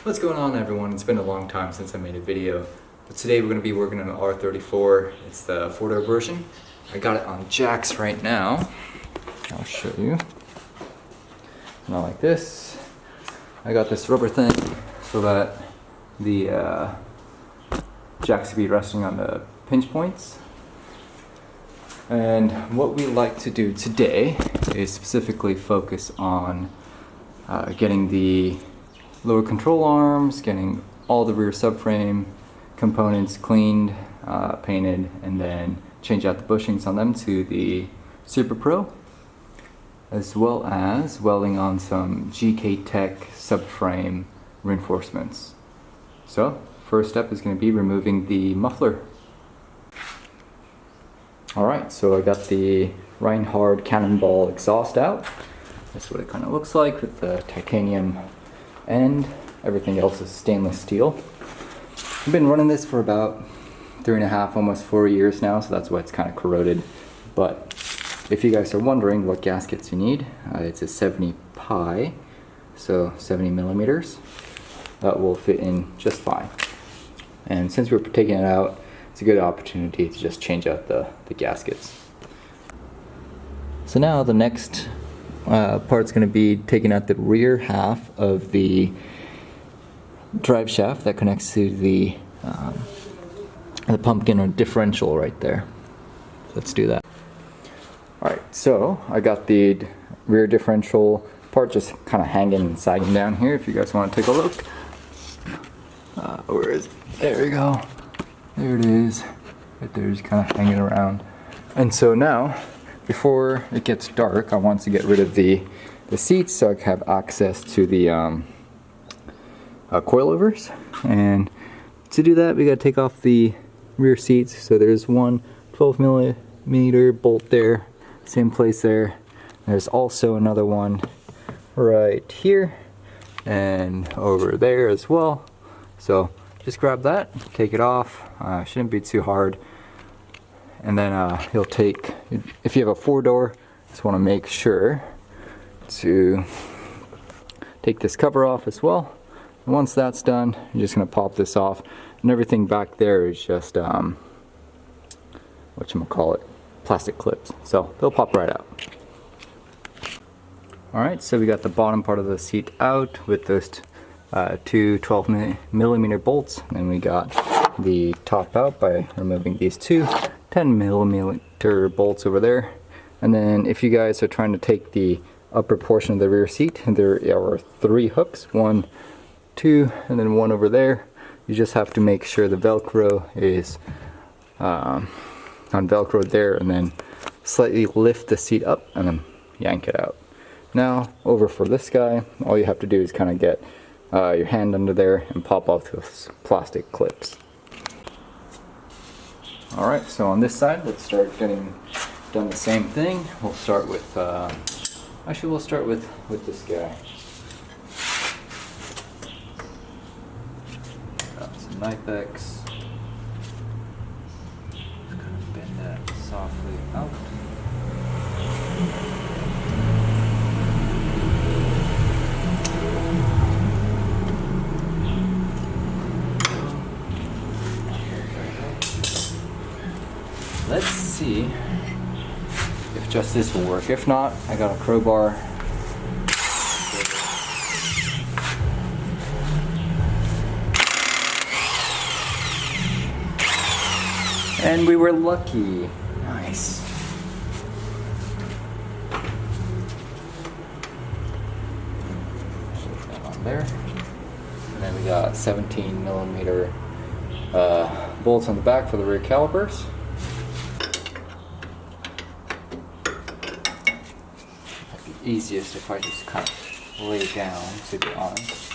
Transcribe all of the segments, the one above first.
What's going on, everyone? It's been a long time since I made a video, but today we're going to be working on an R34. It's the 4-door version. I got it on jacks right now. I'll show you. Not like this. I got this rubber thing so that the jacks will be resting on the pinch points. And what we like to do today is specifically focus on getting the lower control arms, getting all the rear subframe components cleaned, painted, and then change out the bushings on them to the SuperPro, as well as welding on some GK Tech subframe reinforcements. So, first step is going to be removing the muffler. Alright, so I got the Reinhardt Cannonball exhaust out. That's what it kind of looks like with the titanium end. Everything else is stainless steel. I've been running this for about 3.5, almost 4 years now, so that's why it's kind of corroded. But if you guys are wondering what gaskets you need, it's a 70 pi, so 70 millimeters. That will fit in just fine. And since we're taking it out, it's a good opportunity to just change out the gaskets. So now the next part's going to be taking out the rear half of the drive shaft that connects to the pumpkin or differential right there. Let's do that. Alright, so I got the rear differential part just kind of hanging and sagging down here if you guys want to take a look. Where is it? There we go. There it is. Right there, just kind of hanging around. And so now, before it gets dark, I want to get rid of the seats so I can have access to the coilovers. And to do that, we got to take off the rear seats. So there's one 12 millimeter bolt there, same place there. There's also another one right here and over there as well. So just grab that, take it off. Shouldn't be too hard. And then you'll take, if you have a 4-door, just want to make sure to take this cover off as well. And once that's done, you're just going to pop this off, and everything back there is just whatchamacallit, plastic clips. So they'll pop right out. Alright, so we got the bottom part of the seat out with those two 12 millimeter bolts, and we got the top out by removing these two 10 millimeter bolts over there. And then if you guys are trying to take the upper portion of the rear seat, there are 3 hooks, 1, 2, and then 1 over there. You just have to make sure the Velcro is on Velcro there, and then slightly lift the seat up and then yank it out. Now over for this guy, all you have to do is kind of get your hand under there and pop off those plastic clips. Alright, so on this side, let's start getting done the same thing. We'll start with, actually we'll start with this guy. Got some knife X. Just kind of bend that softly out. Let's see if just this will work. If not, I got a crowbar. And we were lucky. Nice. Put that on there. And then we got 17 millimeter bolts on the back for the rear calipers. Easiest if I just kind of lay down, to be honest.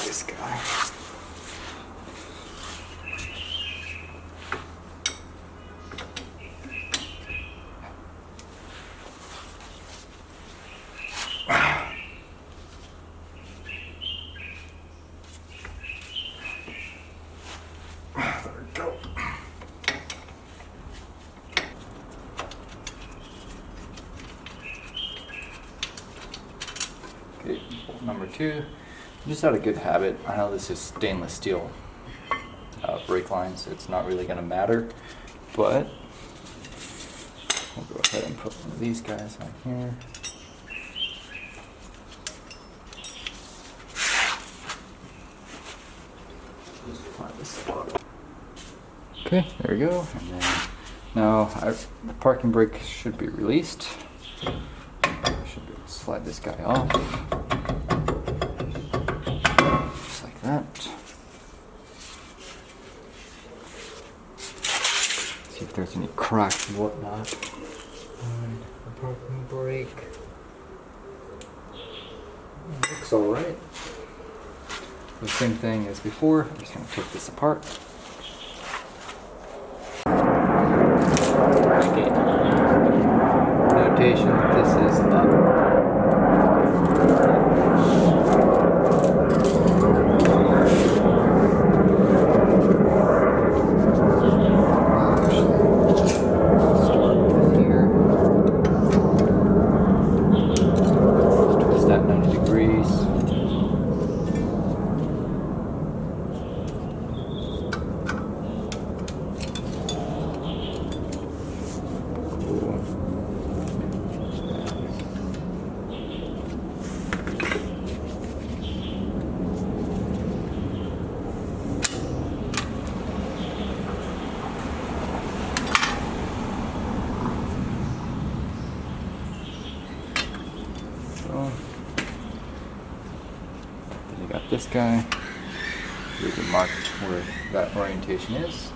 This guy. There we go. bolt number 2. Just out of good habit, I know this is stainless steel brake lines, so it's not really going to matter, but we'll go ahead and put one of these guys on here. Just find this spot. Okay, there we go. And then now the parking brake should be released. I should be able to slide this guy off. Just like that. See if there's any cracks and whatnot on the parking brake. Looks alright. The same thing as before. I'm just going to take this apart. Okay. Notation, this is up. Start with here. Twist that 90 degrees. Then you got this guy. We can mark where that orientation is.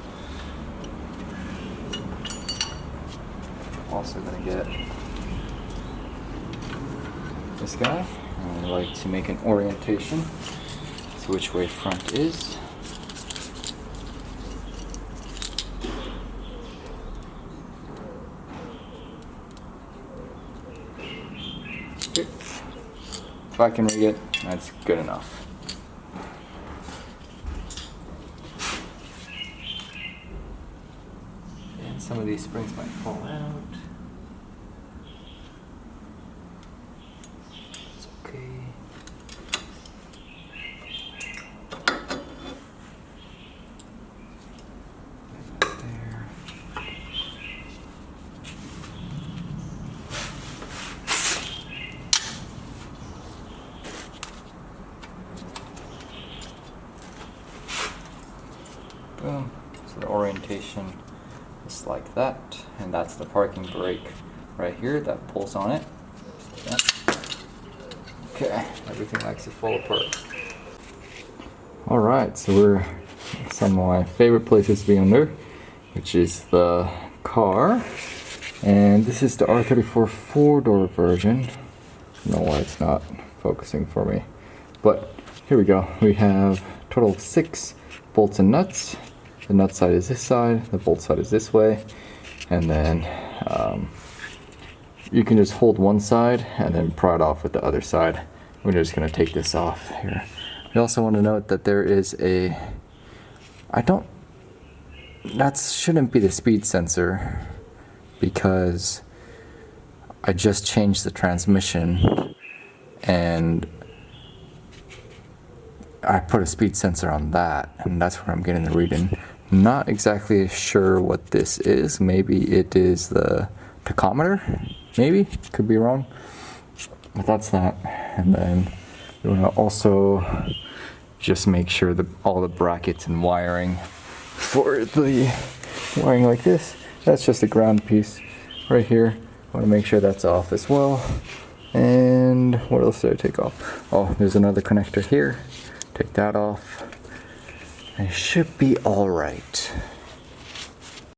Also going to get this guy. I like to make an orientation. So which way front is. Okay. If I can read it, that's good enough. And some of these springs might fall out. It's okay. There. Boom. So the orientation is like that, and that's the parking brake right here that pulls on it. Just like that. Okay, everything likes to fall apart. Alright, so we're at some of my favorite places to be under, which is the car. And this is the R34 4-door version. I don't know why it's not focusing for me. But here we go. We have a total of 6 bolts and nuts. The nut side is this side, the bolt side is this way, and then you can just hold one side and then pry it off with the other side. We're just going to take this off here. We also want to note that there is a, that shouldn't be the speed sensor, because I just changed the transmission and I put a speed sensor on that, and that's where I'm getting the reading. Not exactly sure what this is. Maybe it is the tachometer, maybe, could be wrong, but that's that. And then you want to also just make sure that all the brackets and wiring for the wiring like this, that's just a ground piece right here. I want to make sure that's off as well. And what else did I take off? Oh, there's another connector here. Take that off. It should be all right.